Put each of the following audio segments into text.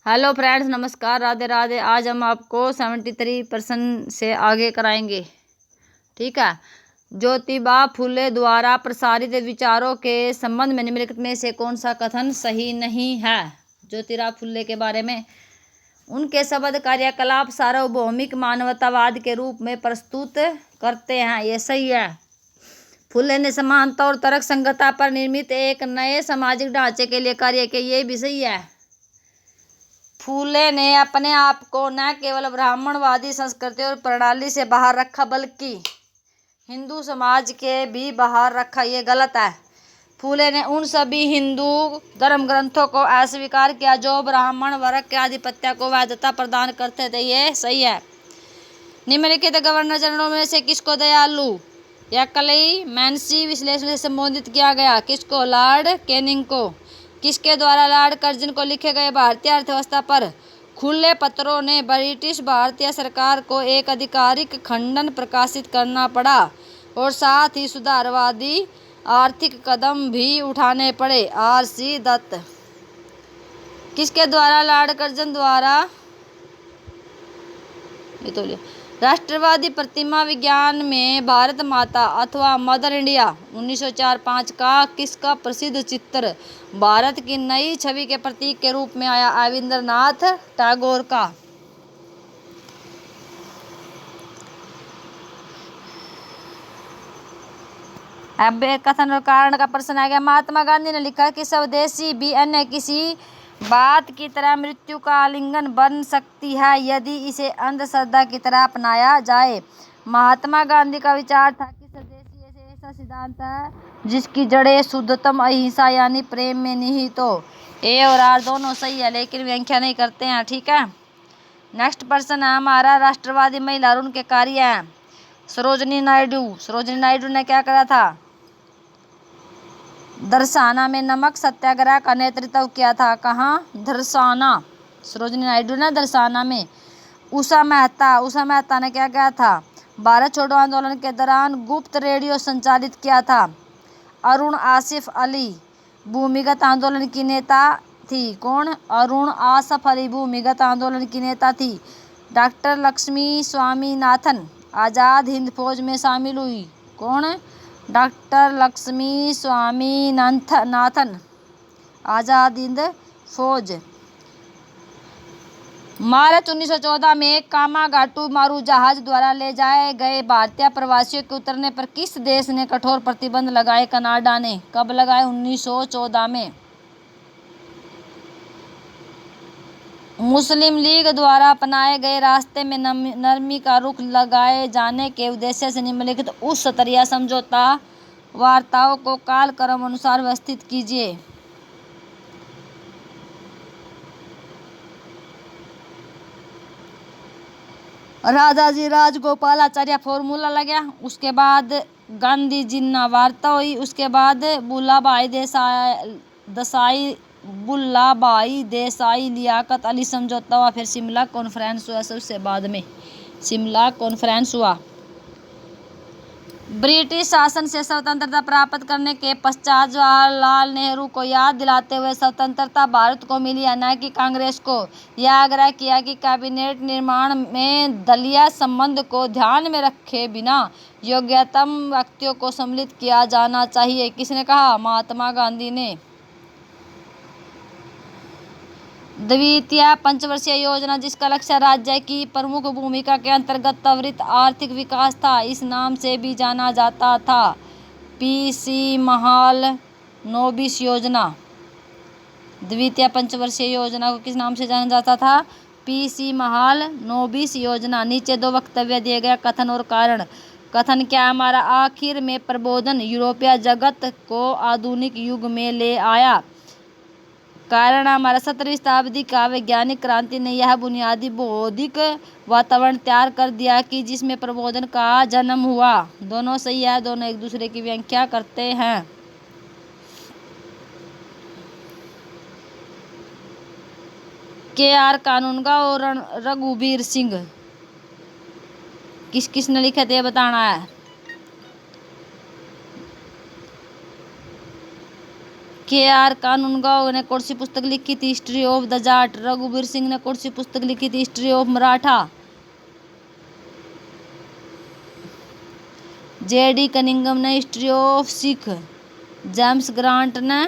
Hello friends, नमस्कार, राधे राधे। आज हम आपको 73% से आगे कराएंगे। ठीक है। ज्योतिबा फुले द्वारा प्रसारित विचारों के संबंध में निम्नलिखित में से कौन सा कथन सही नहीं है? ज्योतिबा फुले के बारे में उनके शब्द कार्यकलाप सार्वभौमिक मानवतावाद के रूप में प्रस्तुत करते हैं, ये सही है। फुले ने समानता और तर्क संगतता पर निर्मित एक नए सामाजिक ढांचे के लिए कार्य किया, ये भी सही है। फूले ने अपने आप को न केवल ब्राह्मणवादी संस्कृति और प्रणाली से बाहर रखा बल्कि हिंदू समाज के भी बाहर रखा, ये गलत है। फूले ने उन सभी हिंदू धर्म ग्रंथों को अस्वीकार किया जो ब्राह्मण वर्ग के आधिपत्य को वैधता प्रदान करते थे, ये सही है। निम्नलिखित गवर्नर जनरलों में से किसको दयालु या क्लेमेंसी विश्लेषण से संबोधित किया गया? किसको? लॉर्ड कैनिंग को। किसके द्वारा लॉर्ड कर्जन को लिखे गए भारतीय अर्थव्यवस्था पर खुले पत्रों ने ब्रिटिश भारतीय सरकार को एक आधिकारिक खंडन प्रकाशित करना पड़ा और साथ ही सुधारवादी आर्थिक कदम भी उठाने पड़े? R.C. दत्त। किसके द्वारा? लॉर्ड कर्जन द्वारा। ये तो लिया। राष्ट्रवादी प्रतिमा विज्ञान में भारत माता अथवा मदर इंडिया 1904-5 का किसका प्रसिद्ध चित्र भारत की नई छवि के प्रतीक के रूप में आया? रविंद्रनाथ टैगोर का। अब कथन और कारण का प्रश्न आ गया। महात्मा गांधी ने लिखा कि स्वदेशी भी अन्य किसी बात की तरह मृत्यु का आलिंगन बन सकती है यदि इसे अंधश्रद्धा की तरह अपनाया जाए। महात्मा गांधी का विचार था कि स्वदेशी ऐसा सिद्धांत है जिसकी जड़ें शुद्धतम अहिंसा यानी प्रेम में निहित हो। ए और आर दोनों सही है, लेकिन व्याख्या नहीं करते हैं। ठीक है। नेक्स्ट प्रश्न है हमारा, राष्ट्रवादी महिला और उनके कार्य हैं। सरोजनी नायडू ने क्या करा था? दरसाना में नमक सत्याग्रह का नेतृत्व किया था। कहाँ? दरसाना। सरोजनी नायडू ने दरसाना में। उषा मेहता ने क्या किया था? भारत छोड़ो आंदोलन के दौरान गुप्त रेडियो संचालित किया था। अरुण आसिफ अली भूमिगत आंदोलन की नेता थी। कौन? अरुण आसिफ अली भूमिगत आंदोलन की नेता थी। डॉक्टर लक्ष्मी स्वामीनाथन आज़ाद हिंद फौज में शामिल हुई। कौन? डॉक्टर लक्ष्मी स्वामीनाथन आज़ाद हिंद फौज। मार्च 1914 में कामागाटू मारू जहाज द्वारा ले जाए गए भारतीय प्रवासियों के उतरने पर किस देश ने कठोर प्रतिबंध लगाए? कनाडा ने। कब लगाए? 1914 में। मुस्लिम लीग द्वारा अपनाए गए रास्ते में नरमी का रुख लगाए जाने के उद्देश्य से निम्नलिखित उच्च स्तरीय समझौता वार्ताओं को कालक्रम अनुसार व्यवस्थित कीजिए। राजाजी राजगोपालाचार्य फॉर्मूला लगा। उसके बाद गांधी जिन्ना वार्ता हुई। उसके बाद बुल्लाभाई देसाई लियाकत अली समझौता हुआ। फिर शिमला कॉन्फ्रेंस हुआ। सबसे बाद में शिमला कॉन्फ्रेंस हुआ। ब्रिटिश शासन से स्वतंत्रता प्राप्त करने के पश्चात जवाहरलाल नेहरू को याद दिलाते हुए स्वतंत्रता भारत को मिली है न कि कांग्रेस को, यह आग्रह किया कि कैबिनेट निर्माण में दलीय संबंध को ध्यान में रखे बिना योग्यतम व्यक्तियों को सम्मिलित किया जाना चाहिए। किसने कहा? महात्मा गांधी ने। द्वितीय पंचवर्षीय योजना जिसका लक्ष्य राज्य की प्रमुख भूमिका के अंतर्गत त्वरित आर्थिक विकास था, इस नाम से भी जाना जाता था पीसी महालनोबिस योजना। द्वितीय पंचवर्षीय योजना को किस नाम से जाना जाता था? पीसी महालनोबिस योजना। नीचे दो वक्तव्य दिए गए, कथन और कारण। कथन क्या हमारा? आखिर में प्रबोधन यूरोपीय जगत को आधुनिक युग में ले आया। कारण हमारा 17वीं शताब्दी का वैज्ञानिक क्रांति ने यह बुनियादी बौद्धिक वातावरण तैयार कर दिया कि जिसमें प्रबोधन का जन्म हुआ। दोनों सही है, दोनों एक दूसरे की व्याख्या करते हैं। KR कानूनगा और रघुवीर सिंह किसने लिखे थे बताना है। KR कानूनगो ने कौन सी पुस्तक लिखी थी? History of the Jat. रघुवीर सिंह ने कौन सी पुस्तक लिखी थी? History of Maratha. JD Cunningham ने history of Sikh. James Grant ने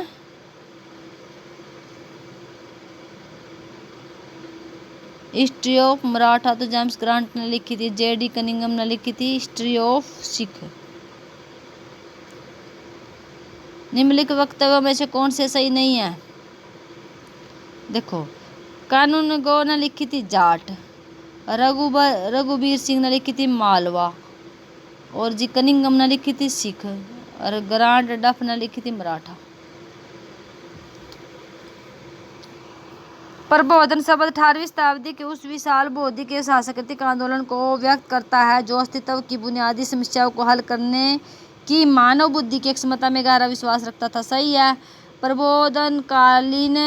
हिस्ट्री ऑफ मराठा तो जेम्स ग्रांट ने लिखी थी। JD कनिंगम ने लिखी थी हिस्ट्री ऑफ सिख। निम्नलिखित वक्तव्यों में से कौन से सही नहीं है? देखो, कानूनगो ने लिखी थी जाट, रघुवीर सिंह ने लिखी थी मालवा, और जी कनिंगम ने लिखी थी सिख, और ग्रांट डफ ने लिखी थी मराठा। प्रबोधन शब्द 18वीं शताब्दी के उस विशाल बौद्धिक एवं सांस्कृतिक आंदोलन को व्यक्त करता है जो अस्तित्व की बुनियादी समस्याओं को हल करने की मानव बुद्धि की क्षमता में गहरा विश्वास रखता था। सही है। प्रबोधकालीन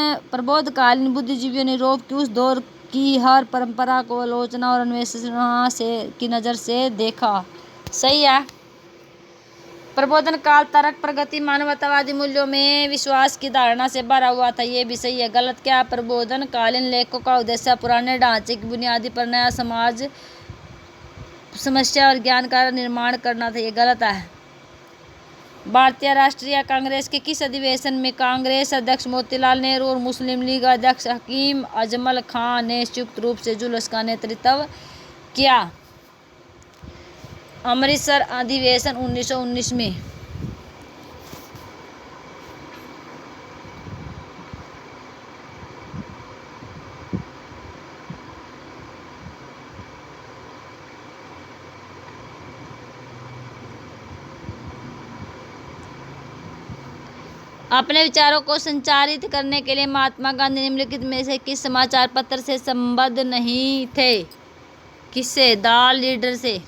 बुद्धिजीवियों ने यूरोप की उस दौर की हर परंपरा को आलोचना और अन्वेषण की नज़र से देखा। सही है। प्रबोधन काल तर्क, प्रगति, मानवतावादी मूल्यों में विश्वास की धारणा से भरा हुआ था। ये भी सही है। गलत क्या है? प्रबोधन कालीन लेखकों का उद्देश्य पुराने ढांचे की बुनियादी पर नया समाज समस्या और ज्ञान का निर्माण करना था। ये गलत है। भारतीय राष्ट्रीय कांग्रेस के किस अधिवेशन में कांग्रेस अध्यक्ष मोतीलाल नेहरू और मुस्लिम लीग अध्यक्ष हकीम अजमल खान ने संयुक्त रूप से जुलूस का नेतृत्व किया? अमृतसर अधिवेशन 1919 में। अपने विचारों को संचारित करने के लिए महात्मा गांधी निम्नलिखित में से किस समाचार पत्र से संबद्ध नहीं थे? किससे? द लीडर से।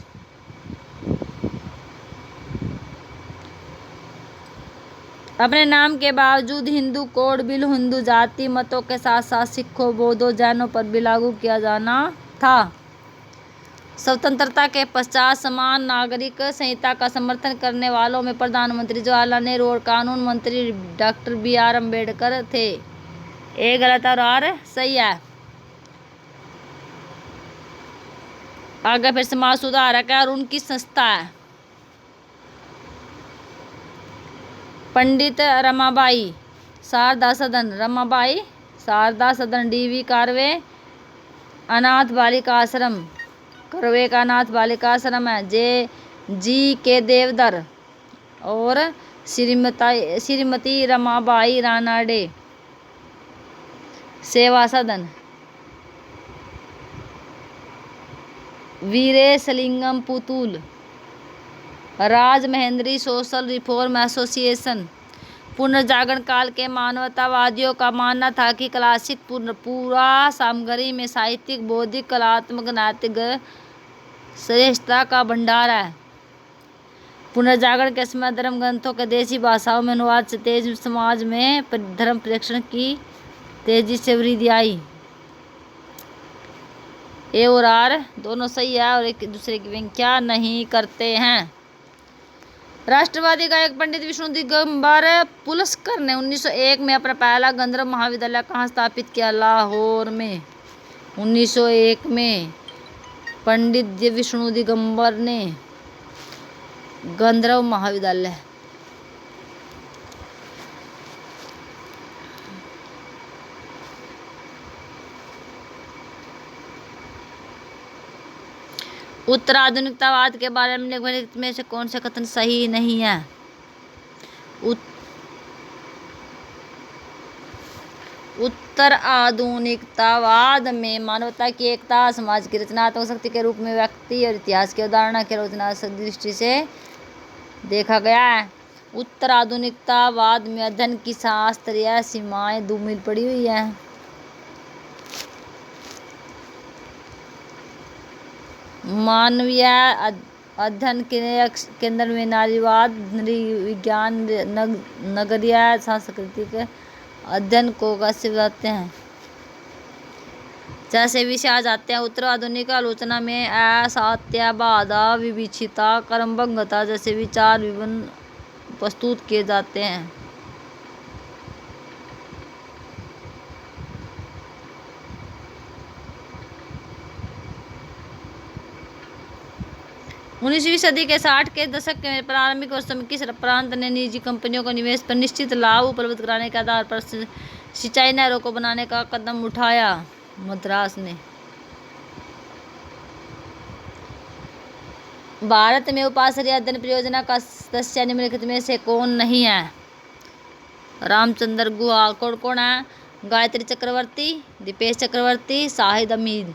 अपने नाम के बावजूद हिंदू कोड बिल हिंदू जाति मतों के साथ साथ सिखों, बौद्धों, जैनों पर भी लागू किया जाना था। स्वतंत्रता के पश्चात समान नागरिक संहिता का समर्थन करने वालों में प्रधानमंत्री जवाहरलाल नेहरू और कानून मंत्री डॉक्टर BR अम्बेडकर थे। ए गलत और आर सही है। आगे फिर समाज सुधारक है और उनकी संस्था है पंडित रमाबाई शारदा सदन। रमाबाई शारदा सदन। DV कार्वे अनाथ बालिका आश्रम। करवे का अनाथ बालिका आश्रम है। GK देवधर और श्रीमती रमाबाई रानाडे सेवा सदन। Veeresalingam Putul Rajamahendri social reform association. पुनर्जागरण काल के मानवतावादियों का मानना था कि क्लासिक पूरा सामग्री में साहित्यिक, बौद्धिक, कलात्मक, नैतिक श्रेष्ठता का भंडार है। पुनर्जागरण के समय धर्म ग्रंथों के देशी भाषाओं में अनुवाद से तेज समाज में धर्म प्रेक्षण की तेजी से वृद्धि आई। ए और आर दोनों सही है और एक दूसरे की व्याख्या नहीं करते हैं। राष्ट्रवादी गायक पंडित विष्णु दिगंबर पुलस्कर ने 1901 में अपना पहला गंधर्व महाविद्यालय कहाँ स्थापित किया? लाहौर में। 1901 में पंडित विष्णु दिगंबर ने गंधर्व महाविद्यालय। उत्तराधुनिकतावाद के बारे में निम्नलिखित में से कौन से कथन सही नहीं है? उत्तर आधुनिकतावाद में मानवता की एकता, समाज की रचनात्मक शक्ति के रूप में व्यक्ति और इतिहास की अवधारणा की आलोचना दृष्टि से देखा गया है। उत्तर आधुनिकतावाद में अध्ययन की शास्त्रीय सीमाएं धूमिल पड़ी हुई हैं। मानवीय अध्ययन के केंद्र में नारीवाद, विज्ञान, नगरीय सांस्कृतिक अध्ययन को कैसे बताते हैं जैसे विषय आ जाते हैं। उत्तर आधुनिक आलोचना में असत्यवादा, विविचिता, कर्मभंगता जैसे विचार विभिन्न प्रस्तुत किए जाते हैं। 19वीं सदी के 60 के दशक के प्रारंभिक वर्षों में किस प्रांत ने निजी कंपनियों को निवेश पर निश्चित लाभ उपलब्ध कराने के आधार पर सिंचाई नहरों को बनाने का कदम उठाया? मद्रास ने। भारत में उपाश्रय अध्ययन परियोजना का सदस्य निम्नलिखित में से कौन नहीं है? रामचंद्र गुहा। कौन कौन है? Gayatri Chakravarti, Dipesh Chakravarti, Shahid Amin.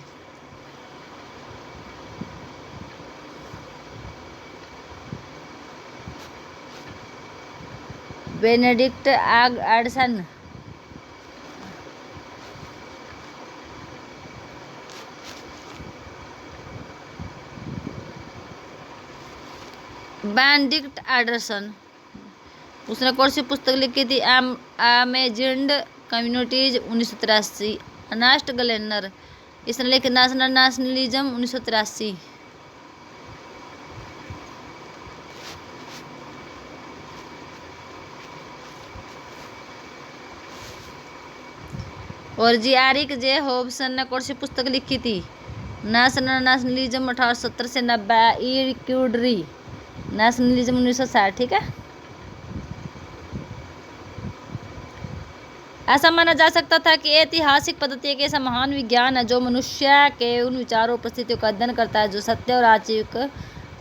Benedict Anderson. Benedict Anderson. उसने कौन सी पुस्तक लिखी थी? Amazing communities 1983। Ernest Gellner. इसने लिखी नेशनलिज्म 1983। और जी एरिक जे हॉब्सन ने कौन सी पुस्तक लिखी थी? नेशनलिज्म 1870 से 90। ई क्यूडरी। नेशनलिज्म 1960। ठीक है। ऐसा माना जा सकता था कि ऐतिहासिक पद्धति एक ऐसा महान विज्ञान है जो मनुष्य के उन विचारों परिस्थितियों का अध्ययन करता है जो सत्य और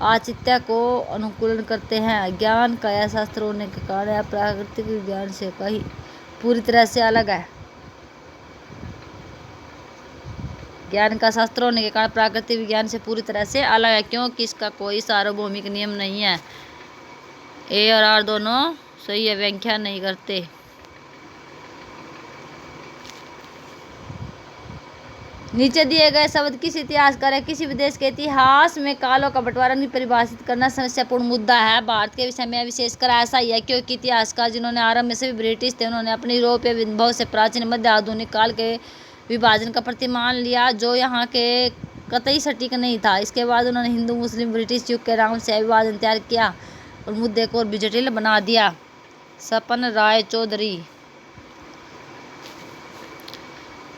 औचित्य को अनुकूलन करते हैं। ज्ञान का यह शास्त्र होने के कारण यह प्राकृतिक विज्ञान से कहीं पूरी तरह से अलग है। ज्ञान का शास्त्र होने के कारण प्राकृतिक विज्ञान से पूरी तरह से अलग है क्योंकि इसका कोई सार्वभौमिक नियम नहीं है। ए और आर दोनों सही है, व्याख्या नहीं करते। नीचे दिए गए शब्द किस इतिहासकार है? किसी भी देश के इतिहास में कालों का बंटवारा नहीं परिभाषित करना समस्यापूर्ण मुद्दा है। भारत के विषय में विशेषकर ऐसा ही है क्योंकि इतिहासकार जिन्होंने आरंभ में से भी ब्रिटिश थे उन्होंने अपने यूरोपीय बहुत से प्राचीन मध्य आधुनिक काल के विभाजन का प्रतिमान लिया जो यहाँ के कतई सटीक नहीं था। इसके बाद उन्होंने हिंदू मुस्लिम ब्रिटिश युग के नाम से विभाजन तैयार किया और मुद्दे को और भी जटिल बना दिया। सपन राय चौधरी।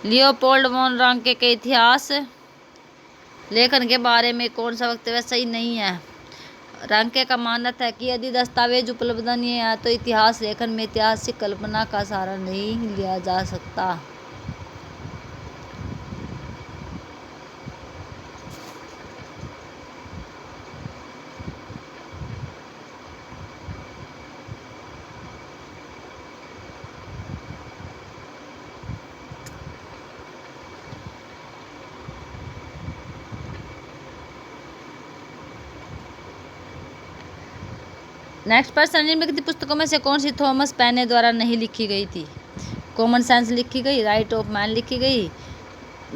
लियोपोल्ड वॉन रांके के इतिहास लेखन के बारे में कौन सा वक्तव्य सही नहीं है? रांके का मानना है कि यदि दस्तावेज उपलब्ध नहीं है तो इतिहास लेखन में ऐतिहासिक कल्पना का सहारा नहीं लिया जा सकता। नेक्स्ट पर्सन निम्नलिखित पुस्तकों में से कौन सी थॉमस पेने द्वारा नहीं लिखी गई थी? कॉमन सेंस लिखी गई, राइट ऑफ मैन लिखी गई,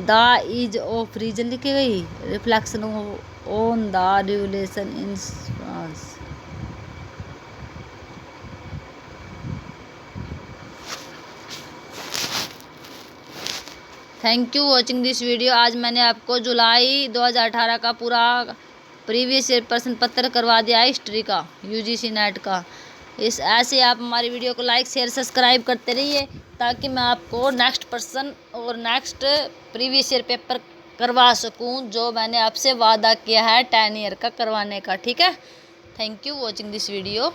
द एज ऑफ रीजन लिखी गई, reflection on the revolution in France. Thank you watching this video. आज मैंने आपको जुलाई 2018 का पूरा प्रीवियस ईयर प्रश्न पत्र करवा दिया है हिस्ट्री का, यूजीसी नेट का। इस ऐसे आप हमारी वीडियो को लाइक शेयर सब्सक्राइब करते रहिए ताकि मैं आपको नेक्स्ट पर्सन और नेक्स्ट प्रीवियस ईयर पेपर करवा सकूं जो मैंने आपसे वादा किया है 10 ईयर का करवाने का। ठीक है। Thank you watching this video.